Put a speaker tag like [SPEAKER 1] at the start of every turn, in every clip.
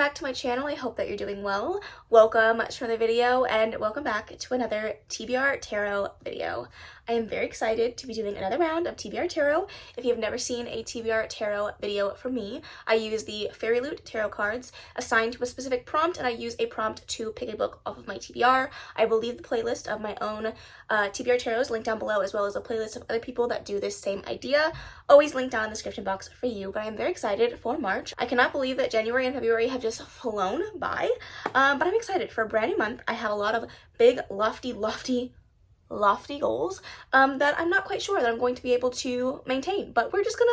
[SPEAKER 1] back to my channel. I hope that you're doing well. Welcome to another video and welcome back to another TBR Tarot video. I am very excited to be doing another round of TBR Tarot. If you have never seen a TBR Tarot video from me, I use the Fairy Loot Tarot cards assigned to a specific prompt, and I use a prompt to pick a book off of my TBR. I will leave the playlist of my own TBR Tarots linked down below, as well as a playlist of other people that do this same idea. Always linked down in the description box for you, but I am very excited for March. I cannot believe that January and February have just flown by, but I'm excited for a brand new month. I have a lot of big, lofty goals that I'm not quite sure that I'm going to be able to maintain, but we're just gonna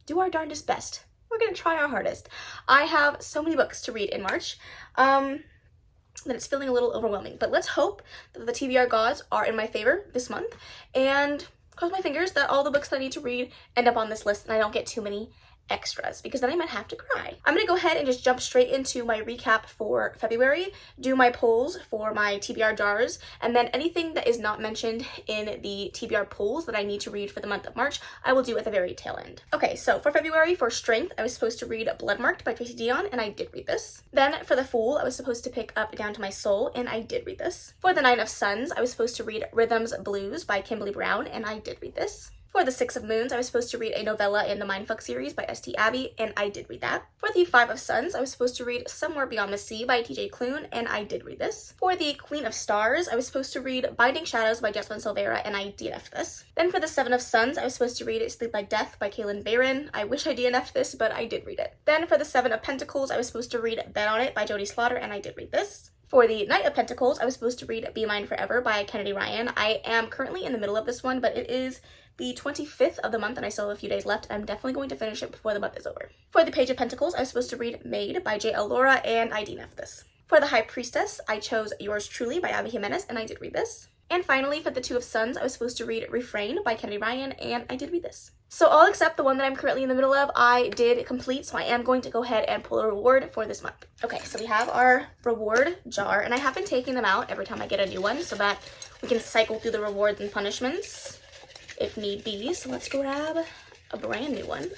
[SPEAKER 1] do our darndest best. We're gonna try our hardest. I have so many books to read in March that it's feeling a little overwhelming, but let's hope that the TBR gods are in my favor this month, and cross my fingers that all the books that I need to read end up on this list and I don't get too many extras, because then I might have to cry. I'm gonna go ahead and just jump straight into my recap for February, do my polls for my TBR jars, and then anything that is not mentioned in the TBR polls that I need to read for the month of March, I will do at the very tail end. Okay, so for February, for Strength, I was supposed to read Bloodmarked by Tracy Dion, and I did read this. Then for the Fool, I was supposed to pick up Down to My Soul, and I did read this. For the Nine of Suns, I was supposed to read Rhythms Blues by Kimberly Brown, and I did read this. For the Six of Moons, I was supposed to read a novella in the Mindfuck series by S.T. Abbey, and I did read that. For the Five of Suns, I was supposed to read Somewhere Beyond the Sea by T.J. Klune, and I did read this. For the Queen of Stars, I was supposed to read Binding Shadows by Jessalyn Silvera, and I DNF'd this. Then for the Seven of Suns, I was supposed to read Sleep Like Death by Kaylin Barron. I wish I DNF'd this, but I did read it. Then for the Seven of Pentacles, I was supposed to read Bet on It by Jodie Slaughter, and I did read this. For the Knight of Pentacles, I was supposed to read Be Mine Forever by Kennedy Ryan. I am currently in the middle of this one, but it is the 25th of the month and I still have a few days left. I'm definitely going to finish it before the month is over. For the Page of Pentacles, I was supposed to read Made by J.L. Laura, and I DNF'd this. For the High Priestess, I chose Yours Truly by Abby Jimenez, and I did read this. And finally, for the Two of Suns, I was supposed to read Refrain by Kennedy Ryan, and I did read this. So all except the one that I'm currently in the middle of, I did complete, so I am going to go ahead and pull a reward for this month. Okay, so we have our reward jar, and I have been taking them out every time I get a new one so that we can cycle through the rewards and punishments if need be. So let's grab a brand new one.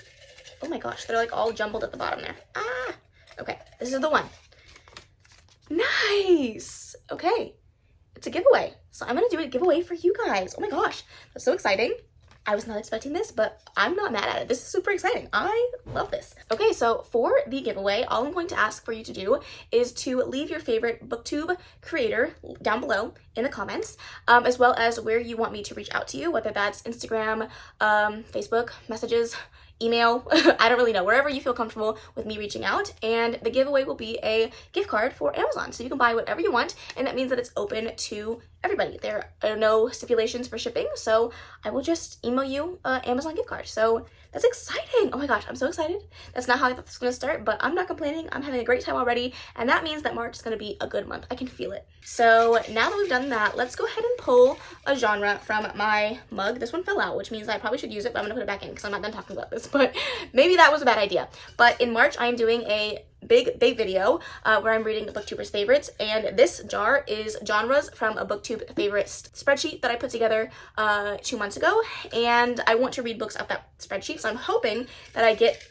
[SPEAKER 1] Oh my gosh, they're like all jumbled at the bottom there. Ah, okay, this is the one. Nice. Okay, it's a giveaway. So I'm gonna do a giveaway for you guys. Oh my gosh, that's so exciting. I was not expecting this, but I'm not mad at it. This is super exciting. I love this. Okay, so for the giveaway, all I'm going to ask for you to do is to leave your favorite booktube creator down below in the comments, as well as where you want me to reach out to you, whether that's Instagram, Facebook, messages, email, I don't really know, wherever you feel comfortable with me reaching out. And the giveaway will be a gift card for Amazon. So you can buy whatever you want, and that means that it's open to everybody. There are no stipulations for shipping, so I will just email you an Amazon gift card. So that's exciting. Oh my gosh, I'm so excited. That's not how I thought this was gonna start, but I'm not complaining. I'm having a great time already, and that means that March is gonna be a good month. I can feel it. So now that we've done that, let's go ahead and pull a genre from my mug. This one fell out, which means I probably should use it, but I'm gonna put it back in because I'm not done talking about this, but maybe that was a bad idea. But in March, I am doing a big video where I'm reading the booktubers favorites, and this jar is genres from a booktube favorites spreadsheet that I put together 2 months ago, and I want to read books off that spreadsheet, so I'm hoping that I get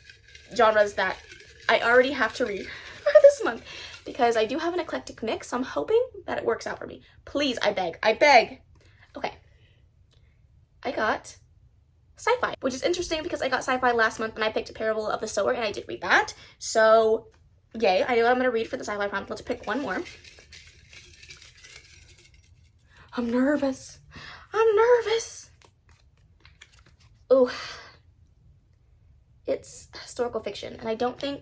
[SPEAKER 1] genres that I already have to read for this month, because I do have an eclectic mix, so I'm hoping that it works out for me. Please, I beg. Okay, I got sci-fi, which is interesting because I got sci-fi last month and I picked A Parable of the Sower, and I did read that, so yay. I know what I'm gonna read for the sci-fi prompt. Let's pick one more. I'm nervous. Oh, it's historical fiction, and I don't know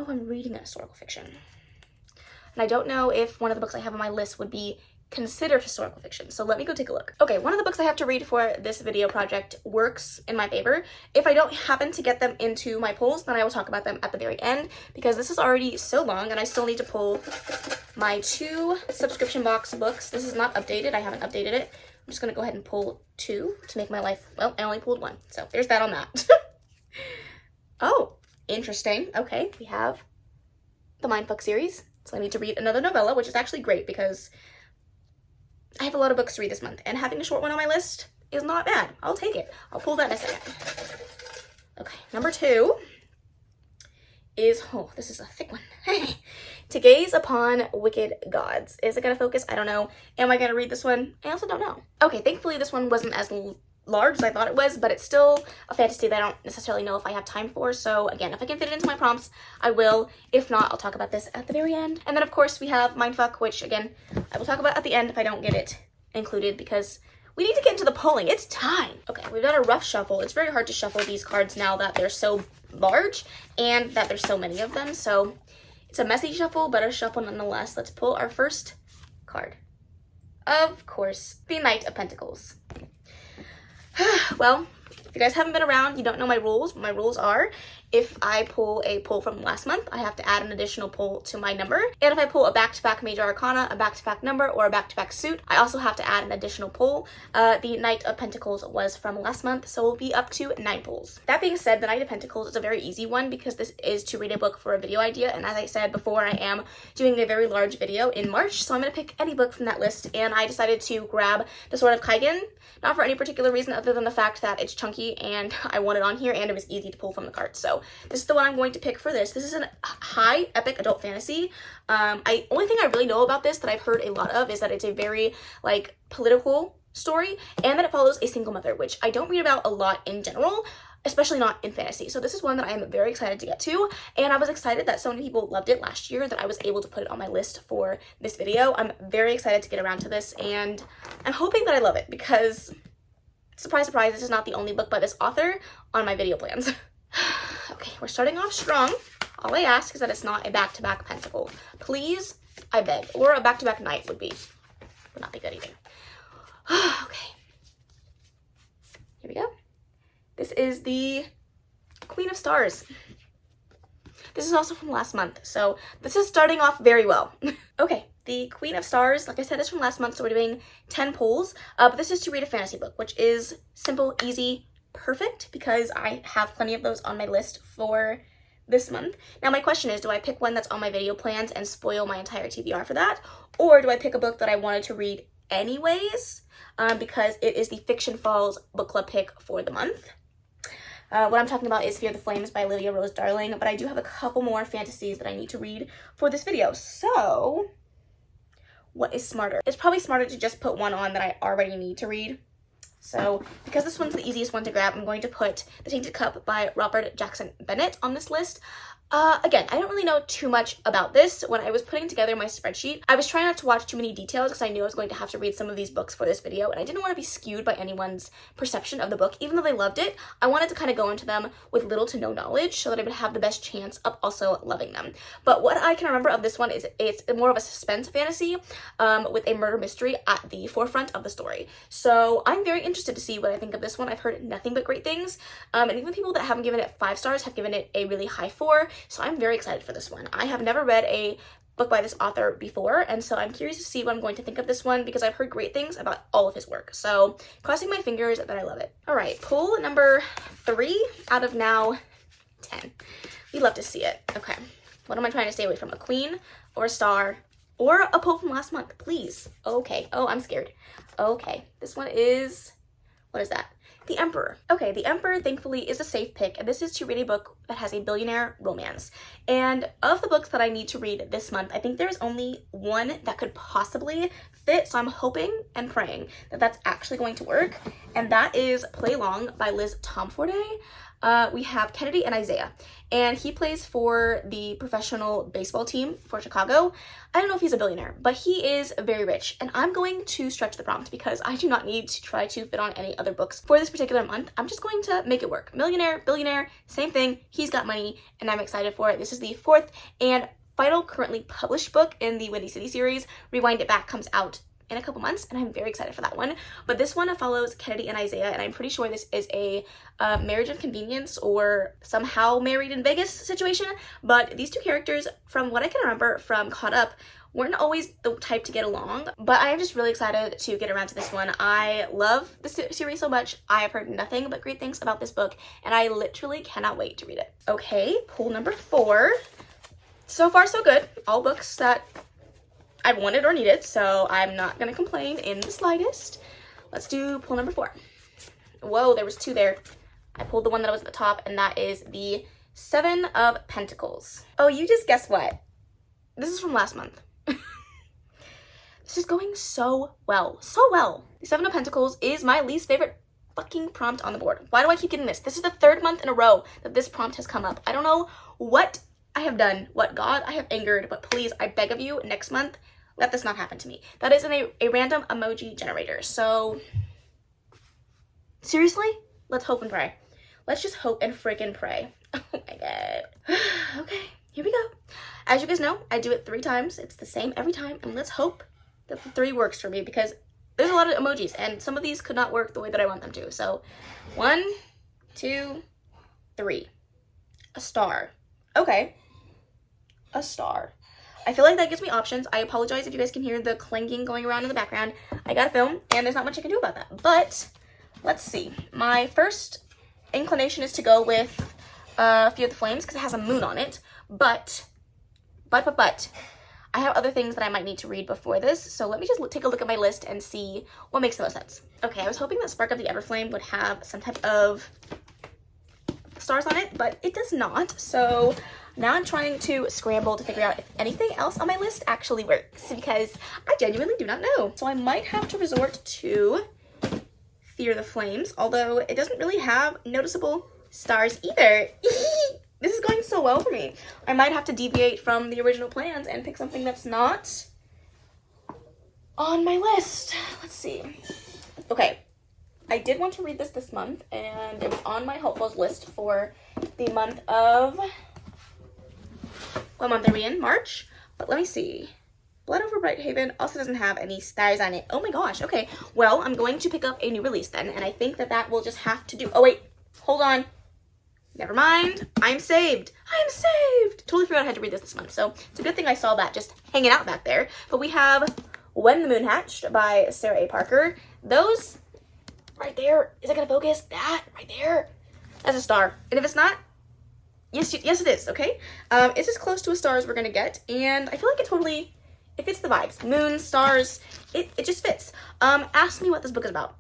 [SPEAKER 1] if I'm reading a historical fiction. And I don't know if one of the books I have on my list would be considered historical fiction, so let me go take a look. Okay, one of the books I have to read for this video project works in my favor. If I don't happen to get them into my polls, then I will talk about them at the very end, because this is already so long and I still need to pull my 2 subscription box books. This is not updated. I haven't updated it. I'm just gonna go ahead and pull 2 to make my life, well, I only pulled 1, so there's that on that. Oh, interesting. Okay, we have the Mindfuck series, so I need to read another novella, which is actually great because I have a lot of books to read this month, and having a short one on my list is not bad. I'll take it. I'll pull that in a second. Okay, number 2 is, oh, this is a thick one. To Gaze Upon Wicked Gods. Is it going to focus? I don't know. Am I going to read this one? I also don't know. Okay, thankfully this one wasn't as large as I thought it was, but it's still a fantasy that I don't necessarily know if I have time for. So again, if I can fit it into my prompts, I will. If not, I'll talk about this at the very end. And then of course we have Mindfuck, which again, I will talk about at the end if I don't get it included, because we need to get into the polling. It's time. Okay, we've done a rough shuffle. It's very hard to shuffle these cards now that they're so large and that there's so many of them. So it's a messy shuffle, but a shuffle nonetheless. Let's pull our first card. Of course, the Knight of Pentacles. Well, if you guys haven't been around, you don't know my rules. My rules are, if I pull a pull from last month, I have to add an additional pull to my number. And if I pull a back-to-back major arcana, a back-to-back number, or a back-to-back suit, I also have to add an additional pull. The Knight of Pentacles was from last month, so we'll be up to 9 pulls. That being said, the Knight of Pentacles is a very easy one because this is to read a book for a video idea. And as I said before, I am doing a very large video in March, so I'm going to pick any book from that list. And I decided to grab The Sword of Kaigen, not for any particular reason other than the fact that it's chunky and I want it on here and it was easy to pull from the card. So this is the one I'm going to pick for this. This is a high epic adult fantasy. Only thing I really know about this that I've heard a lot of is that it's a very like political story and that it follows a single mother, which I don't read about a lot in general, especially not in fantasy. So this is one that I am very excited to get to, and I was excited that so many people loved it last year that I was able to put it on my list for this video. I'm very excited to get around to this, and I'm hoping that I love it because, surprise, surprise, this is not the only book by this author on my video plans. Okay, we're starting off strong. All I ask is that it's not a back-to-back pentacle. Please, I beg. Or a back-to-back knight would not be good either. Okay. Here we go. This is the Queen of Stars. This is also from last month, so this is starting off very well. Okay, the Queen of Stars, like I said, is from last month, so we're doing 10 pulls. But this is to read a fantasy book, which is simple, easy, perfect, because I have plenty of those on my list for this month. Now my question is, do I pick one that's on my video plans and spoil my entire TBR for that? Or do I pick a book that I wanted to read anyways, because it is the Fiction Falls book club pick for the month? What I'm talking about is Fear the Flames by Olivia Rose Darling, but I do have a couple more fantasies that I need to read for this video. So what is smarter? It's probably smarter to just put one on that I already need to read. So because this one's the easiest one to grab, I'm going to put The Tainted Cup by Robert Jackson Bennett on this list. Again, I don't really know too much about this. When I was putting together my spreadsheet, I was trying not to watch too many details because I knew I was going to have to read some of these books for this video, and I didn't want to be skewed by anyone's perception of the book. Even though they loved it, I wanted to kind of go into them with little to no knowledge so that I would have the best chance of also loving them. But what I can remember of this one is it's more of a suspense fantasy with a murder mystery at the forefront of the story. So I'm very interested to see what I think of this one. I've heard nothing but great things, and even people that haven't given it 5 stars have given it a really high 4. So I'm very excited for this one. I have never read a book by this author before, and so I'm curious to see what I'm going to think of this one because I've heard great things about all of his work. So crossing my fingers that I love it. All right, pull number 3 out of now 10. We'd love to see it. Okay, what am I trying to stay away from? A queen or a star or a pull from last month, please. Okay, oh, I'm scared. Okay, this one is, what is that? The Emperor. Okay, The Emperor, thankfully, is a safe pick, and this is to read a book that has a billionaire romance. And of the books that I need to read this month, I think there's only one that could possibly fit, so I'm hoping and praying that that's actually going to work, and that is Play Long by Liz Tomforday. We have Kennedy and Isaiah, and he plays for the professional baseball team for Chicago. I don't know if he's a billionaire, but he is very rich, and I'm going to stretch the prompt because I do not need to try to fit on any other books for this particular month. I'm just going to make it work. Millionaire, billionaire, same thing. He's got money, and I'm excited for it. This is the 4th and final currently published book in the Windy City series. Rewind It Back comes out in a couple months, and I'm very excited for that one. But this one follows Kennedy and Isaiah, and I'm pretty sure this is a marriage of convenience or somehow married in Vegas situation. But these two characters, from what I can remember from Caught Up, weren't always the type to get along. But I am just really excited to get around to this one. I love the series so much. I have heard nothing but great things about this book, and I literally cannot wait to read it. Okay, pull number 4. So far, so good. All books that I've wanted or needed, so I'm not gonna complain in the slightest. Let's do pull number 4. Whoa, there was 2 there. I pulled the one that was at the top, and that is the Seven of Pentacles. Oh, you just guessed what? This is from last month. This is going so well. So well. The Seven of Pentacles is my least favorite fucking prompt on the board. Why do I keep getting this? This is the third month in a row that this prompt has come up. I don't know what I have done, what God I have angered, but please, I beg of you, next month, let this not happen to me. That is in a random emoji generator. So, seriously? Let's hope and pray. Let's just hope and freaking pray. Oh my God. Okay, here we go. As you guys know, I do it 3 times. It's the same every time, and let's hope that the 3 works for me, because there's a lot of emojis, and some of these could not work the way that I want them to. So, 1, 2, 3. A star. Okay. A star. I feel like that gives me options. I apologize if you guys can hear the clanging going around in the background. I gotta film, and there's not much I can do about that. But, let's see. My first inclination is to go with Fear the Flames, because it has a moon on it. But, I have other things that I might need to read before this, so let me just take a look at my list and see what makes the most sense. Okay, I was hoping that Spark of the Everflame would have some type of stars on it, but it does not, so now I'm trying to scramble to figure out if anything else on my list actually works, because I genuinely do not know. So I might have to resort to Fear the Flames, although it doesn't really have noticeable stars either. This is going so well for me. I might have to deviate from the original plans and pick something that's not on my list. Let's see. Okay, I did want to read this month, and it was on my hopefuls list for the month of, what month are we in? March? But let me see. Blood Over Brighthaven also doesn't have any stars on it. Oh my gosh, okay. Well, I'm going to pick up a new release then, and I think that will just have to do. Oh wait, hold on. Never mind. I'm saved. I am saved. Totally forgot I had to read this month, so it's a good thing I saw that just hanging out back there. But we have When the Moon Hatched by Sarah A. Parker. Those right there. Is it going to focus? That right there. That's a star. And if it's not, yes it is, okay? It's as close to a star as we're going to get, and I feel like it fits the vibes. Moon, stars, it just fits. Ask me what this book is about.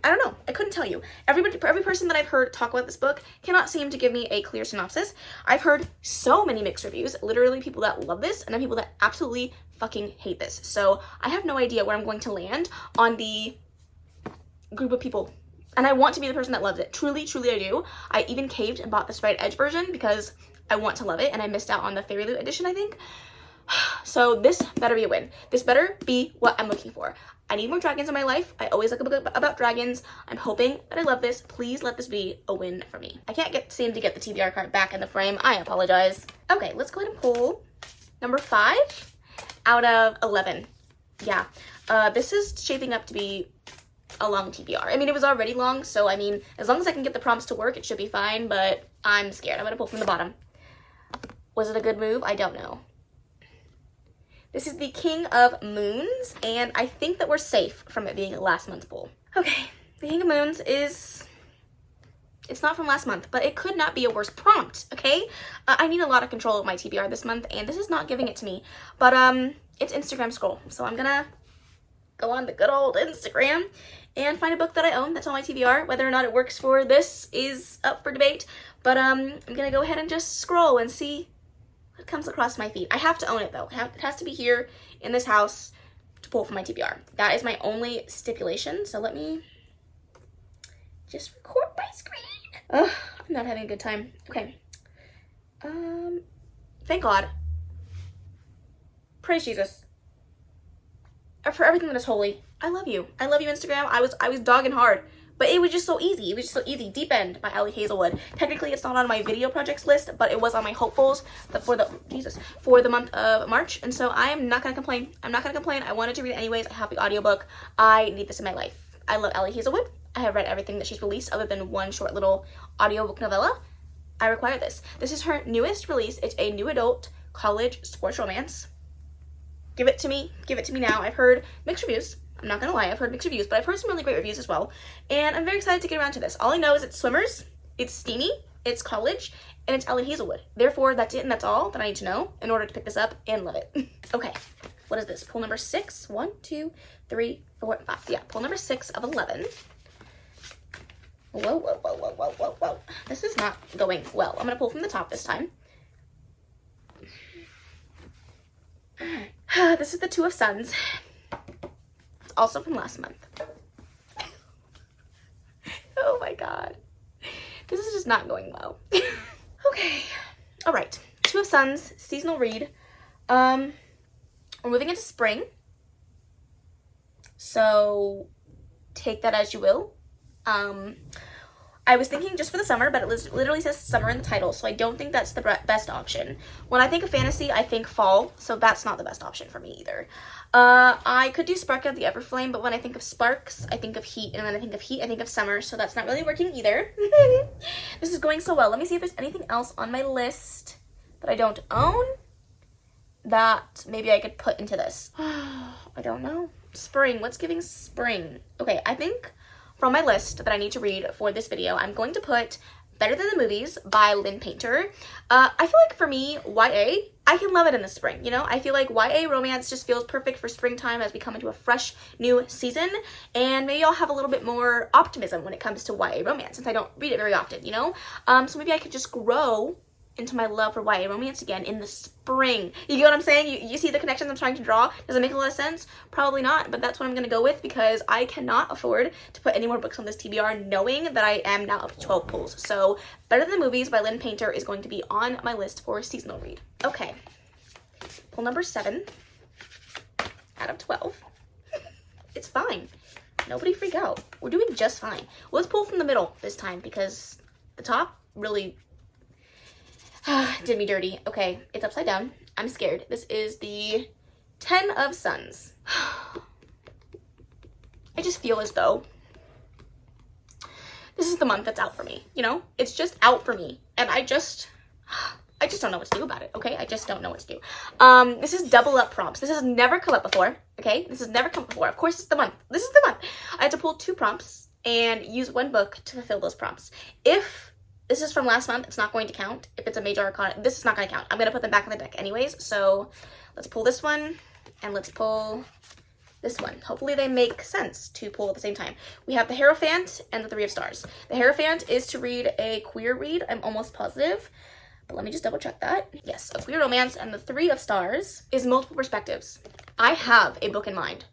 [SPEAKER 1] I don't know. I couldn't tell you. Every person that I've heard talk about this book cannot seem to give me a clear synopsis. I've heard so many mixed reviews, literally people that love this and then people that absolutely fucking hate this. So I have no idea where I'm going to land on the group of people. And I want to be the person that loves it. Truly, truly I do. I even caved and bought the Sprite Edge version because I want to love it, and I missed out on the Fairy Loot edition, I think. So this better be a win. This better be what I'm looking for. I need more dragons in my life. I always like a book about dragons. I'm hoping that I love this. Please let this be a win for me. I can't seem to get the TBR card back in the frame. I apologize. Okay, let's go ahead and pull number 5 out of 11. Yeah, this is shaping up to be a long TBR. I mean, it was already long, so I mean, as long as I can get the prompts to work, it should be fine, but I'm scared. I'm gonna pull from the bottom. Was it a good move? I don't know. This is the King of Moons, and I think that we're safe from it being last month's pull. Okay, the King of Moons it's not from last month, but it could not be a worse prompt, okay? I need a lot of control of my TBR this month, and this is not giving it to me, but it's Instagram scroll, so I'm gonna go on the good old Instagram and find a book that I own that's on my TBR. Whether or not it works for this is up for debate, but I'm gonna go ahead and just scroll and see what comes across my feed. I have to own it though. It has to be here in this house to pull from my TBR. That is my only stipulation, so let me just record my screen. Ugh, I'm not having a good time. Okay. Thank God. Praise Jesus. For everything that is holy. I love you. I love you, Instagram. I was dogging hard, but it was just so easy. It was just so easy. Deep End by Allie Hazelwood. Technically, it's not on my video projects list, but it was on my hopefuls for the month of March, and so I am not gonna complain. I'm not gonna complain. I wanted to read it anyways. I have the audiobook. I need this in my life. I love Allie Hazelwood. I have read everything that she's released other than one short little audiobook novella. I require this. This is her newest release. It's a new adult college sports romance. Give it to me. Give it to me now. I've heard mixed reviews. I'm not gonna lie, I've heard mixed reviews, but I've heard some really great reviews as well. And I'm very excited to get around to this. All I know is it's swimmers, it's steamy, it's college, and it's Allie Hazelwood. Therefore, that's it and that's all that I need to know in order to pick this up and love it. Okay, what is this? Pull number 6. 1, 2, 3, 4, 5. Yeah, pull number 6 of 11. Whoa, whoa, whoa, whoa, whoa, whoa, whoa. This is not going well. I'm going to pull from the top this time. This is the Two of Suns. It's also from last month. Oh my god. This is just not going well. Okay. All right. Two of Suns, seasonal read. We're moving into spring. So take that as you will. I was thinking just for the summer, but it literally says summer in the title, so I don't think that's the best option. When I think of fantasy, I think fall, so that's not the best option for me either. I could do Spark of the Everflame, but when I think of sparks, I think of heat, and when I think of heat, I think of summer, so that's not really working either. This is going so well. Let me see if there's anything else on my list that I don't own that maybe I could put into this. I don't know. Spring. What's giving spring? Okay, I think from my list that I need to read for this video, I'm going to put Better Than the Movies by Lynn Painter. I feel like for me, YA, I can love it in the spring, you know? I feel like YA romance just feels perfect for springtime as we come into a fresh new season, and maybe I'll have a little bit more optimism when it comes to YA romance since I don't read it very often, you know? So maybe I could just grow into my love for YA romance again in the spring. You get what I'm saying? You see the connections I'm trying to draw? Does it make a lot of sense? Probably not, but that's what I'm going to go with because I cannot afford to put any more books on this TBR knowing that I am now up to 12 pulls. So Better Than the Movies by Lynn Painter is going to be on my list for seasonal read. Okay. Pull number 7 out of 12. It's fine. Nobody freak out. We're doing just fine. Let's pull from the middle this time because the top really did me dirty. Okay, it's upside down. I'm scared. This is the 10 of Suns. I just feel as though this is the month that's out for me, you know? It's just out for me. And I just don't know what to do about it, okay? I just don't know what to do. This is double up prompts. This has never come up before, okay? This has never come up before. Of course, it's the month. This is the month. I had to pull 2 prompts and use 1 book to fulfill those prompts. If this is from last month, it's not going to count. If it's a major arcana, this is not going to count. I'm going to put them back in the deck anyways. So let's pull this one and let's pull this one. Hopefully they make sense to pull at the same time. We have the Hierophant and the 3 of Stars. The Hierophant is to read a queer read. I'm almost positive, but let me just double check that. Yes, a queer romance. And the 3 of Stars is multiple perspectives. I have a book in mind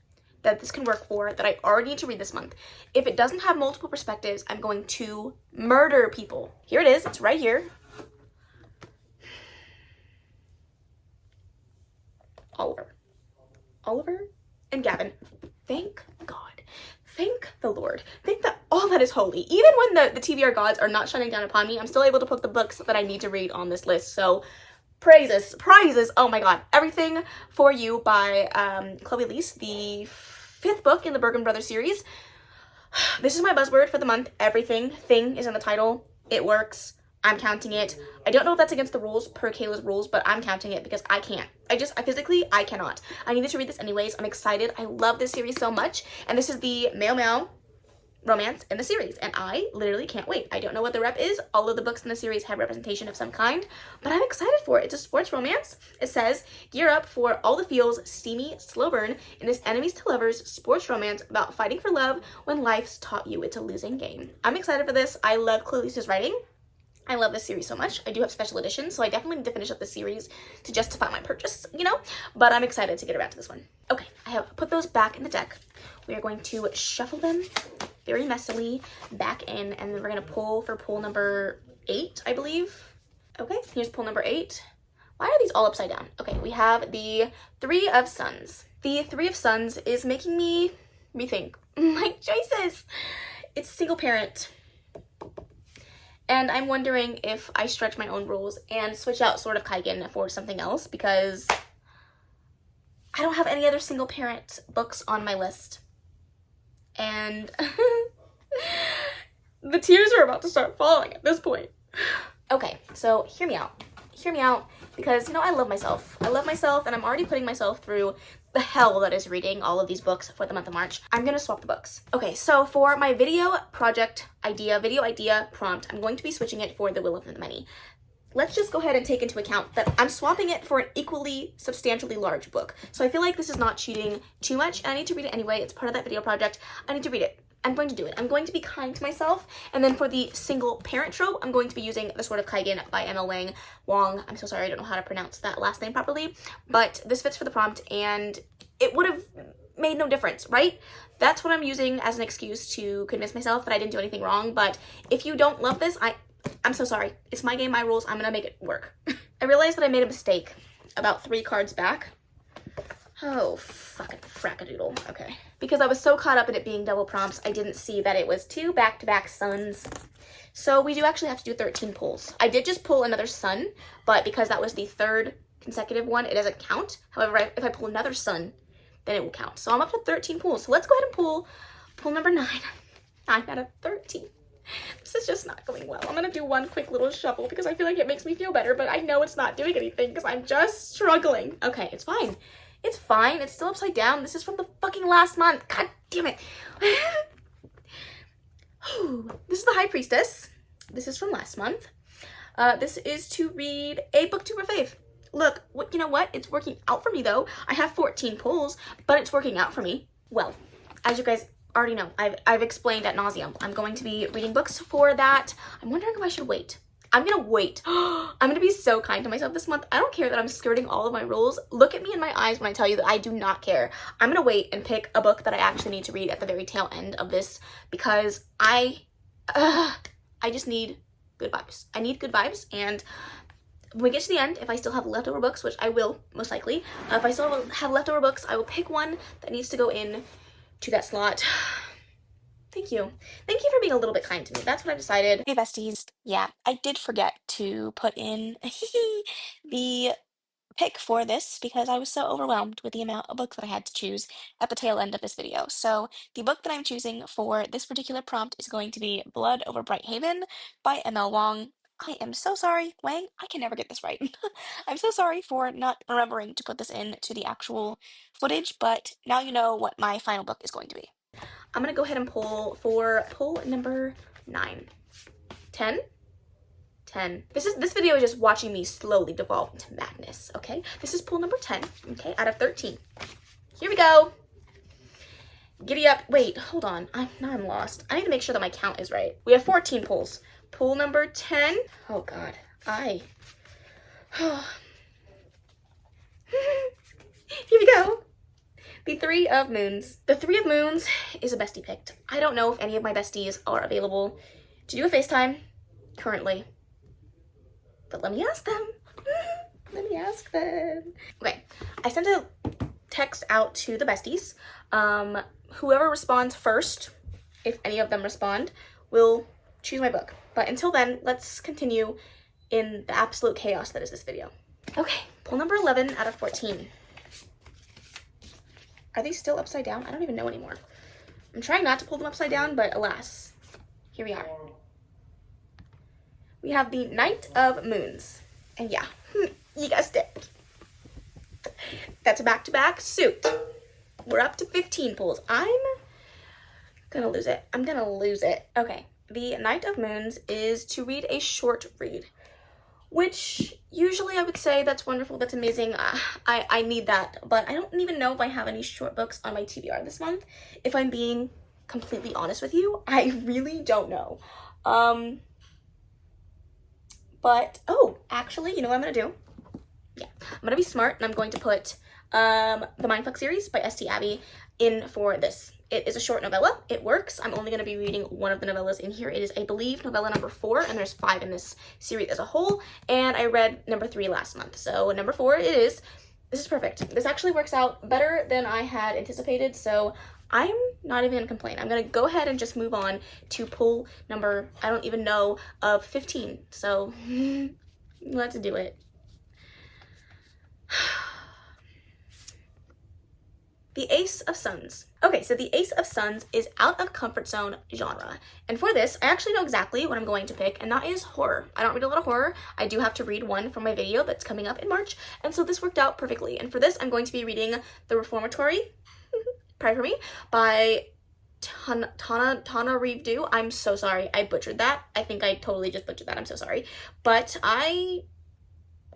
[SPEAKER 1] that this can work for, that I already need to read this month. If it doesn't have multiple perspectives, I'm going to murder people. Here it is. It's right here. Oliver and Gavin. Thank God. Thank the Lord. Thank that all that is holy. Even when the TBR gods are not shining down upon me, I'm still able to put the books that I need to read on this list. So praises, oh my god. Everything for You by Chloe Leese, the 5th book in the Bergen Brothers series. This is my buzzword for the month. Everything. Thing is in the title. It works. I'm counting it. I don't know if that's against the rules, per Kayla's rules, but I'm counting it because I can't. I physically, I cannot. I needed to read this anyways. I'm excited. I love this series so much. And this is the Meow Meow romance in the series, and I literally can't wait. I don't know what the rep is. All of the books in the series have representation of some kind, but I'm excited for it. It's a sports romance. It says, gear up for all the feels, steamy, slow burn in this enemies to lovers sports romance about fighting for love when life's taught you it's a losing game. I'm excited for this. I love Chloe Leese's writing. I love this series so much. I do have special editions, so I definitely need to finish up the series to justify my purchase, you know? But I'm excited to get around to this one. Okay, I have put those back in the deck. We are going to shuffle them very messily back in, and then we're going to pull for pull number 8, I believe. Okay, here's pull number 8. Why are these all upside down? Okay, we have the 3 of Suns. The 3 of Suns is making me rethink my choices. It's single parent. And I'm wondering if I stretch my own rules and switch out Sword of Kaigen for something else, because I don't have any other single parent books on my list. And the tears are about to start falling at this point. Okay, so hear me out. Hear me out, because, you know, I love myself. I love myself, and I'm already putting myself through the hell that is reading all of these books for the month of March. I'm gonna swap the books. Okay, so for my video idea prompt, I'm going to be switching it for The Will of the Many. Let's just go ahead and take into account that I'm swapping it for an equally substantially large book. So I feel like this is not cheating too much, and I need to read it anyway. It's part of that video project. I need to read it. I'm going to do it. I'm going to be kind to myself. And then for the single parent trope, I'm going to be using The Sword of Kaigan by ML Wong. I'm so sorry, I don't know how to pronounce that last name properly, but this fits for the prompt and it would have made no difference, right? That's what I'm using as an excuse to convince myself that I didn't do anything wrong. But if you don't love this, I'm so sorry. It's my game, my rules. I'm gonna make it work. I realized that I made a mistake about 3 cards back. Oh, fucking frackadoodle. Okay. Because I was so caught up in it being double prompts, I didn't see that it was 2 back-to-back suns. So we do actually have to do 13 pulls. I did just pull another sun, but because that was the 3rd consecutive one, it doesn't count. However, if I pull another sun, then it will count. So I'm up to 13 pulls. So let's go ahead and pull number 9. 9 out of 13. This is just not going well. I'm gonna do one quick little shuffle because I feel like it makes me feel better, but I know it's not doing anything because I'm just struggling. Okay, it's fine. It's fine. It's still upside down. This is from the fucking last month. God damn it. This is the High Priestess. This is from last month. This is to read a booktuber fave. Look, you know what? It's working out for me though. I have 14 pulls, but it's working out for me. Well, as you guys already know, I've explained ad nauseum. I'm going to be reading books for that. I'm wondering if I should wait. I'm gonna wait. I'm gonna be so kind to myself this month. I don't care that I'm skirting all of my rules. Look at me in my eyes when I tell you that I do not care. I'm gonna wait and pick a book that I actually need to read at the very tail end of this because I just need good vibes. I need good vibes, and when we get to the end, if I still have leftover books, which I will most likely, if I still have leftover books, I will pick one that needs to go in to that slot. Thank you. Thank you for being a little bit kind to me. That's what I decided. Hey besties, yeah, I did forget to put in the pick for this because I was so overwhelmed with the amount of books that I had to choose at the tail end of this video. So the book that I'm choosing for this particular prompt is going to be Blood Over Bright Haven by ML Wong. I am so sorry, Wang, I can never get this right. I'm so sorry for not remembering to put this in to the actual footage, but now you know what my final book is going to be. I'm gonna go ahead and pull for pull number 9. 10? 10. This video is just watching me slowly devolve into madness, okay? This is pull number 10, okay, out of 13. Here we go. Giddy up. Wait, hold on. Now I'm lost. I need to make sure that my count is right. We have 14 pulls. Pull number 10. Oh, God. Here we go. The 3 of Moons. The 3 of Moons is a bestie picked. I don't know if any of my besties are available to do a FaceTime currently, but let me ask them. Let me ask them. Okay, I sent a text out to the besties. Whoever responds first, if any of them respond, will choose my book. But until then, let's continue in the absolute chaos that is this video. Okay, pull number 11 out of 14. Are these still upside down? I don't even know anymore. I'm trying not to pull them upside down, but alas, here we are. We have the Knight of Moons. And yeah, you guessed it. That's a back-to-back suit. We're up to 15 pulls. I'm gonna lose it. I'm gonna lose it. Okay, the Knight of Moons is to read a short read, which usually I would say that's wonderful, that's amazing. I need that, but I don't even know if I have any short books on my TBR this month. If I'm being completely honest with you, I really don't know. But, oh, actually, you know what I'm gonna do? Yeah, I'm gonna be smart and I'm going to put the Mindfuck series by St. Abby in for this. It is a short novella. It works. I'm only going to be reading one of the novellas in here. It is, I believe, novella number 4, and there's 5 in this series as a whole, and I read number 3 last month. So number 4 it is. This is perfect. This actually works out better than I had anticipated, so I'm not even going to complain. I'm going to go ahead and just move on to pull number, I don't even know, of 15. So let's do it. The Ace of Suns. Okay, so the Ace of Suns is out of comfort zone genre. And for this, I actually know exactly what I'm going to pick, and that is horror. I don't read a lot of horror. I do have to read one for my video that's coming up in March, and so this worked out perfectly. And for this, I'm going to be reading The Reformatory, pray for me, by Tana Reeve. I'm so sorry. I butchered that. I think I totally just butchered that. I'm so sorry. But I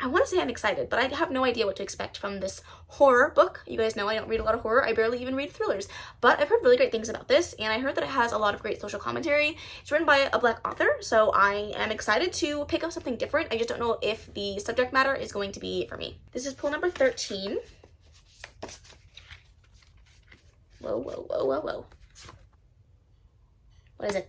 [SPEAKER 1] I want to say I'm excited, but I have no idea what to expect from this horror book. You guys know I don't read a lot of horror. I barely even read thrillers, but I've heard really great things about this, and I heard that it has a lot of great social commentary. It's written by a Black author, so I am excited to pick up something different. I just don't know if the subject matter is going to be for me. This is pull number 13. Whoa, whoa, whoa, whoa, whoa. What is it?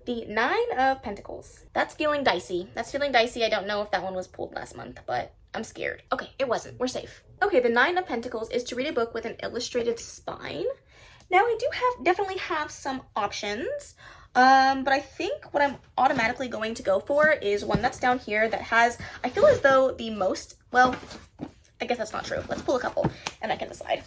[SPEAKER 1] The Nine of Pentacles. That's feeling dicey. That's feeling dicey. I don't know if that one was pulled last month, but I'm scared. Okay, it wasn't. We're safe. Okay, the Nine of Pentacles is to read a book with an illustrated spine. Now, I do definitely have some options, but I think what I'm automatically going to go for is one that's down here that has, I feel as though the most, well, I guess that's not true. Let's pull a couple and I can decide.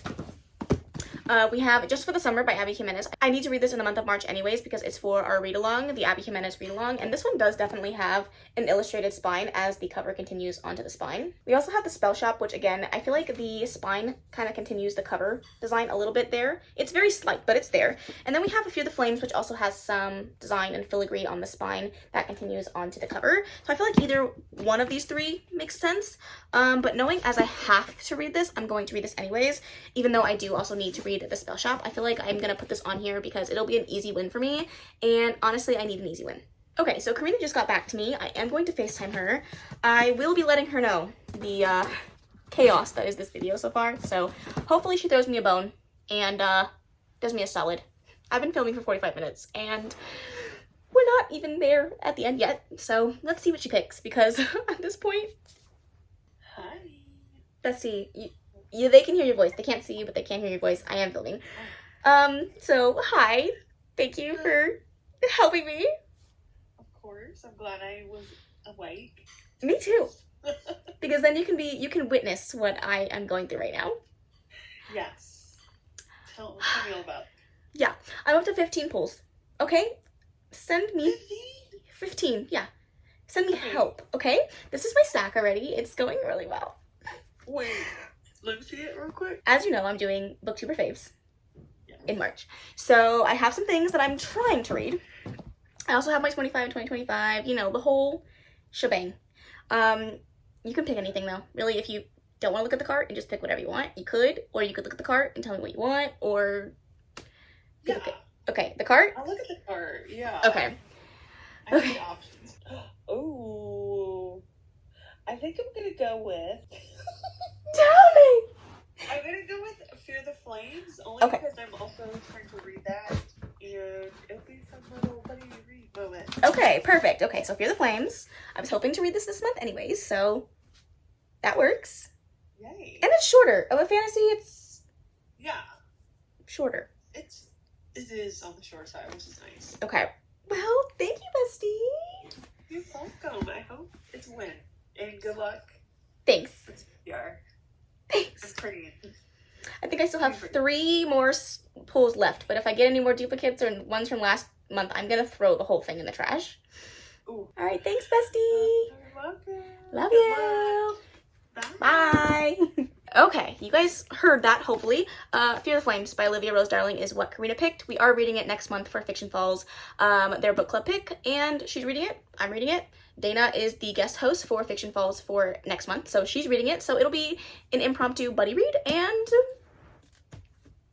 [SPEAKER 1] We have Just for the Summer by Abby Jimenez. I need to read this in the month of March anyways because it's for our read-along, the Abby Jimenez read-along, and this one does definitely have an illustrated spine as the cover continues onto the spine. We also have the Spell Shop, which again, I feel like the spine kind of continues the cover design a little bit there. It's very slight, but it's there. And then we have A Fear the Flames, which also has some design and filigree on the spine that continues onto the cover. So I feel like either one of these three makes sense, but knowing as I have to read this, I'm going to read this anyways, even though I do also need to read the Spell Shop. I feel like I'm gonna put this on here because it'll be an easy win for me, and honestly I need an easy win. Okay, so Karina just got back to me. I am going to FaceTime her. I will be letting her know the chaos that is this video so far, so hopefully she throws me a bone and does me a solid. I've been filming for 45 minutes and we're not even there at the end yet, so let's see what she picks because at this point,
[SPEAKER 2] Hi.
[SPEAKER 1] Bestie, they can hear your voice. They can't see you, but they can hear your voice. I am filming. So hi. Thank you for helping me.
[SPEAKER 2] Of course. I'm glad I was awake.
[SPEAKER 1] Me too. Because then you can witness what I am going through right now.
[SPEAKER 2] Yes. Tell me all about it.
[SPEAKER 1] Yeah. I'm up to 15 pulls. Okay? Send me 15. Yeah. Send me help, okay? This is my stack already. It's going really well.
[SPEAKER 2] Wait. Let me see it real quick.
[SPEAKER 1] As you know, I'm doing Booktuber Faves in March. So I have some things that I'm trying to read. I also have my 25 and 2025, you know, the whole shebang. You can pick anything though. Really, if you don't want to look at the cart and just pick whatever you want, you could. Or you could look at the cart and tell me what you want, or...
[SPEAKER 2] Yeah.
[SPEAKER 1] Okay, the cart?
[SPEAKER 2] I'll look at the cart, yeah.
[SPEAKER 1] Okay.
[SPEAKER 2] I have the options. Oh. I think I'm gonna go with...
[SPEAKER 1] Tell me!
[SPEAKER 2] I'm gonna go with Fear the Flames, only because I'm also trying to read that, and it'll be some little funny read moment.
[SPEAKER 1] Okay, perfect. Okay, so Fear the Flames. I was hoping to read this month anyways, so that works.
[SPEAKER 2] Yay.
[SPEAKER 1] And it's shorter. Of a fantasy, it's...
[SPEAKER 2] Yeah.
[SPEAKER 1] shorter.
[SPEAKER 2] It is on the short side, which is nice.
[SPEAKER 1] Okay. Well, thank you, bestie.
[SPEAKER 2] You're welcome. I hope it's a win. And good luck.
[SPEAKER 1] Thanks.
[SPEAKER 2] It's TBR.
[SPEAKER 1] Thanks.
[SPEAKER 2] I'm pretty.
[SPEAKER 1] I think I still have 3 more pulls left, but if I get any more duplicates or ones from last month, I'm gonna throw the whole thing in the trash.
[SPEAKER 2] Ooh.
[SPEAKER 1] All right, thanks, bestie.
[SPEAKER 2] You're welcome.
[SPEAKER 1] Love
[SPEAKER 2] Good
[SPEAKER 1] you.
[SPEAKER 2] luck.
[SPEAKER 1] Bye. Okay, you guys heard that, hopefully. Fear the Flames by Olivia Rose Darling is what Karina picked. We are reading it next month for Fiction Falls, their book club pick, and she's reading it. I'm reading it. Dana is the guest host for Fiction Falls for next month, so she's reading it. So it'll be an impromptu buddy read, and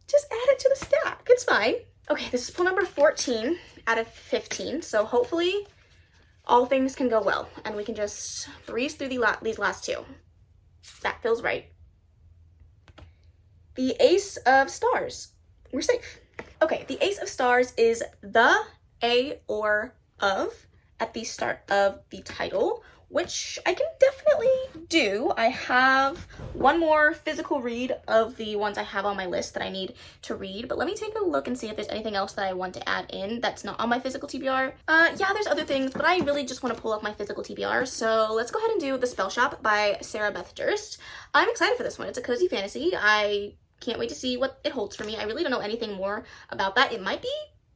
[SPEAKER 1] just add it to the stack. It's fine. Okay, this is pull number 14 out of 15, so hopefully all things can go well, and we can just breeze through these last 2. That feels right. The Ace of Stars. We're safe. Okay, the Ace of Stars is the, a, or of at the start of the title, which I can definitely do. I have one more physical read of the ones I have on my list that I need to read, but let me take a look and see if there's anything else that I want to add in that's not on my physical TBR. Yeah, there's other things, but I really just want to pull up my physical TBR, so let's go ahead and do The Spell Shop by Sarah Beth Durst. I'm excited for this one. It's a cozy fantasy. I can't wait to see what it holds for me. I really don't know anything more about that. It might be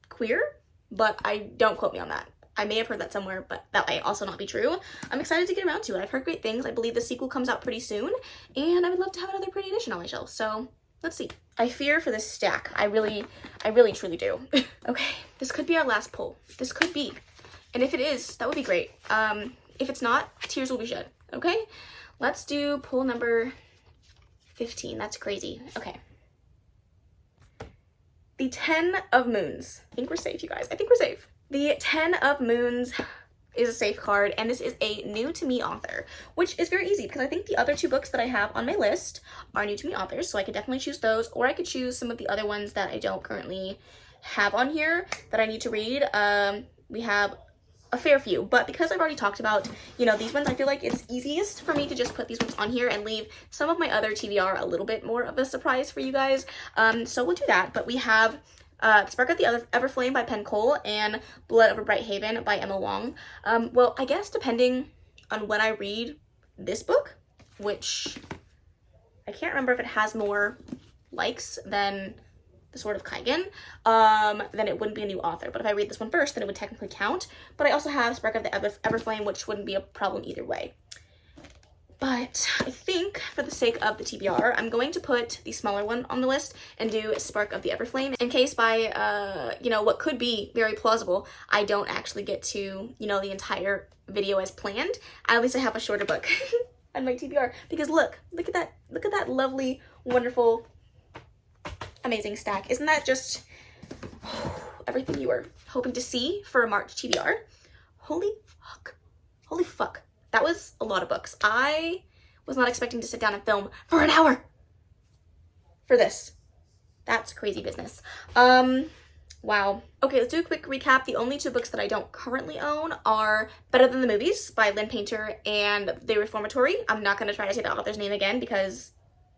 [SPEAKER 1] queer, but don't quote me on that. I may have heard that somewhere, but that might also not be true. I'm excited to get around to it. I've heard great things. I believe the sequel comes out pretty soon, and I would love to have another pretty edition on my shelf, so let's see. I fear for this stack. I really truly do. Okay, this could be our last pull. This could be. And if it is, that would be great. If it's not, tears will be shed, okay? let's do pull number 15. That's crazy. Okay. The 10 of Moons. I think we're safe, you guys. I think we're safe. The 10 of Moons is a safe card, and this is a new to me author, which is very easy because I think the other 2 books that I have on my list are new to me authors, so I could definitely choose those, or I could choose some of the other ones that I don't currently have on here that I need to read. We have a fair few, but because I've already talked about, you know, these ones, I feel like it's easiest for me to just put these ones on here and leave some of my other TBR a little bit more of a surprise for you guys. So we'll do that, but we have Spark of the Everflame by Penn Cole and Blood Over Bright Haven by Emma Wong. Well, I guess depending on when I read this book, which I can't remember if it has more likes than The Sword of Kaigen, then it wouldn't be a new author. But if I read this one first, then it would technically count. But I also have Spark of the Everflame, which wouldn't be a problem either way. But I think for the sake of the TBR, I'm going to put the smaller one on the list and do Spark of the Everflame in case by, you know, what could be very plausible, I don't actually get to, you know, the entire video as planned. At least I have a shorter book on my TBR, because look at that lovely, wonderful, amazing stack. Isn't that just everything you were hoping to see for a March TBR? Holy fuck. That was a lot of books. I was not expecting to sit down and film for an hour for this. That's crazy business. Wow. Okay, let's do a quick recap. The only 2 books that I don't currently own are Better Than the Movies by Lynn Painter and The Reformatory. I'm not going to try to say the author's name again because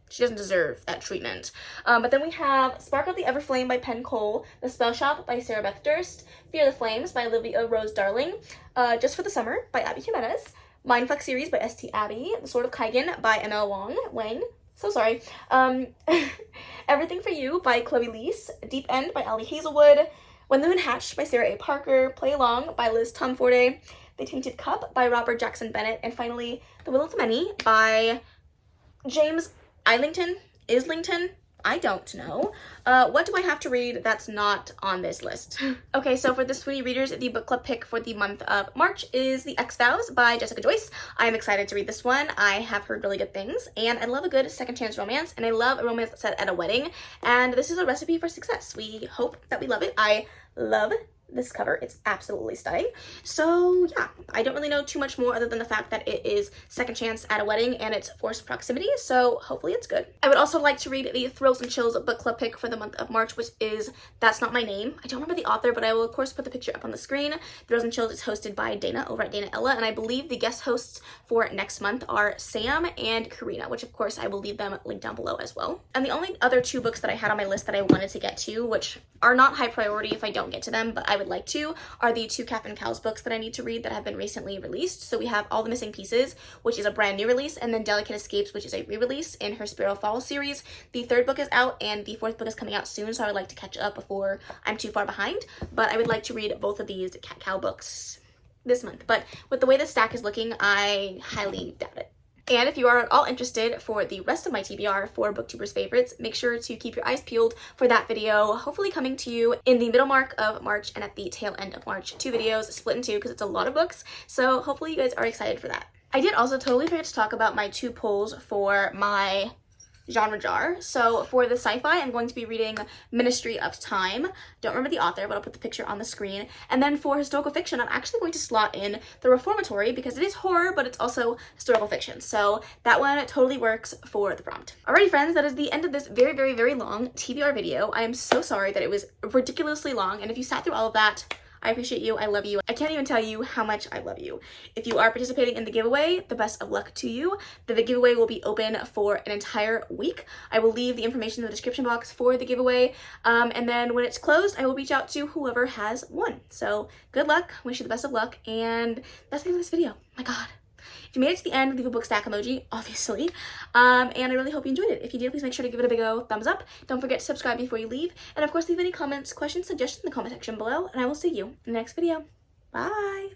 [SPEAKER 1] she doesn't deserve that treatment. But then we have Spark of the Everflame by Penn Cole, The Spell Shop by Sarah Beth Durst, Fear the Flames by Olivia Rose Darling, Just for the Summer by Abby Jimenez, Mindfuck series by St. Abby, The Sword of Kaigen by Emma Wang, so sorry, Everything for You by Chloe Leese, Deep End by Ali Hazelwood, When the Moon Hatched by Sarah A. Parker, Play Along by Liz Tomforte, The Tainted Cup by Robert Jackson Bennett, and finally The Will of the Many by James Islington? I don't know. What do I have to read that's not on this list? Okay, so for the Sweeney readers, the book club pick for the month of March is The X-Vows by Jessica Joyce. I am excited to read this one. I have heard really good things, and I love a good second chance romance, and I love a romance set at a wedding, and this is a recipe for success. We hope that we love it. I love this cover. It's absolutely stunning. So yeah, I don't really know too much more other than the fact that it is second chance at a wedding and it's forced proximity, so hopefully it's good. I would also like to read the Thrills and Chills book club pick for the month of March, which is That's Not My Name. I don't remember the author, but I will of course put the picture up on the screen. Thrills and Chills is hosted by Dana over at Dana Ella, and I believe the guest hosts for next month are Sam and Karina, which of course I will leave them linked down below as well. And the only other 2 books that I had on my list that I wanted to get to, which are not high priority if I don't get to them, but I would like to, are the 2 Catherine Cowles books that I need to read that have been recently released. So we have All the Missing Pieces, which is a brand new release, and then Delicate Escapes, which is a re-release in her Sparrow Falls series. The 3rd book is out, and the 4th book is coming out soon, so I would like to catch up before I'm too far behind. But I would like to read both of these Cat Cow books this month. But with the way the stack is looking, I highly doubt it. And if you are at all interested for the rest of my TBR for BookTubers favorites, make sure to keep your eyes peeled for that video, hopefully coming to you in the middle mark of March and at the tail end of March. 2 videos split in 2 because it's a lot of books, so hopefully you guys are excited for that. I did also totally forget to talk about my 2 pulls for my genre jar. So for the sci-fi, I'm going to be reading Ministry of Time. Don't remember the author, but I'll put the picture on the screen. And then for historical fiction, I'm actually going to slot in The Reformatory because it is horror, but it's also historical fiction. So that one totally works for the prompt. Alrighty friends, that is the end of this very, very, very long TBR video. I am so sorry that it was ridiculously long, and if you sat through all of that, I appreciate you. I love you. I can't even tell you how much I love you. If you are participating in the giveaway, the best of luck to you. The giveaway will be open for an entire week. I will leave the information in the description box for the giveaway. And then when it's closed, I will reach out to whoever has won. So good luck. Wish you the best of luck. And that's the end of this video. My God. If you made it to the end, leave a book stack emoji, obviously. And I really hope you enjoyed it. If you did, please make sure to give it a big thumbs up. Don't forget to subscribe before you leave. And of course, leave any comments, questions, suggestions in the comment section below. And I will see you in the next video. Bye!